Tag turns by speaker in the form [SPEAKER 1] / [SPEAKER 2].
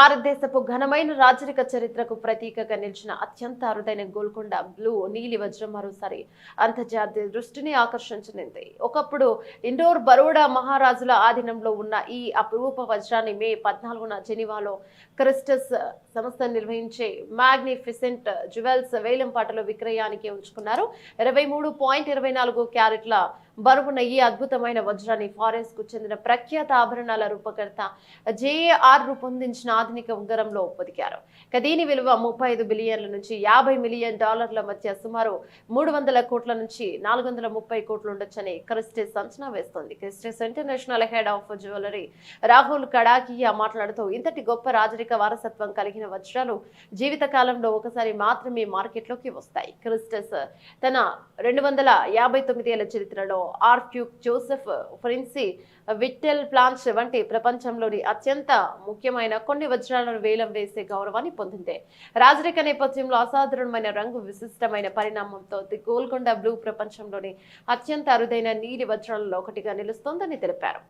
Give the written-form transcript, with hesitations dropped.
[SPEAKER 1] భారతదేశపు ఘనమైన రాజరిక చరిత్రకు ప్రతీకగా నిలిచిన అత్యంత అరుదైన గోల్కొండ బ్లూ నీలి వజ్రం మరోసారి అంతర్జాతీయ దృష్టిని ఆకర్షించింది. ఒకప్పుడు ఇండోర్ బరోడా మహారాజుల ఆధీనంలో ఉన్న ఈ అపురూప వజ్రాన్ని మే 14న జెనీవాలో క్రిస్టస్ సంస్థ నిర్వహించే మ్యాగ్నిఫిసెంట్ జ్యువెల్స్ వేలంపాటలో విక్రయానికి ఉంచుకున్నారు. 23.24 క్యారెట్ల బరువున్న ఈ అద్భుతమైన వజ్రాన్ని ఫారెన్స్ కు చెందిన ప్రఖ్యాత ఆభరణాల రూపకర్త జేఏఆర్ రూపొందించిన ఆధునిక ఉంగరంలో పొదిగారు. దీని విలువ 35 బిలియన్ల నుంచి 50 మిలియన్ డాలర్ల మధ్య సుమారు 300 కోట్ల నుంచి 430 కోట్లు ఉండొచ్చని క్రిస్టస్ అంచనా వేస్తోంది. Christie's international head of jewellery Rahul Kadakia మాట్లాడుతూ, ఇంతటి గొప్ప రాజరిక వారసత్వం కలిగిన వజ్రాలు జీవిత కాలంలో ఒకసారి మాత్రమే మార్కెట్లోకి వస్తాయి. క్రిస్టస్ తన 259 ఏళ్ల చరిత్రలో ఆర్క్డ్యూక్ జోసెఫ్ ఫ్రిన్సీ విట్టెల్ ప్లాంచ్ వంటి ప్రపంచంలోని అత్యంత ముఖ్యమైన కొన్ని వజ్రాలను వేలం వేసే గౌరవాన్ని పొందింది. రాజరిక నేపథ్యంలో అసాధారణమైన రంగు విశిష్టమైన పరిణామంతో ది గోల్కొండ బ్లూ ప్రపంచంలోని అత్యంత అరుదైన నీలి వజ్రాలలో ఒకటిగా నిలుస్తోందని తెలిపారు.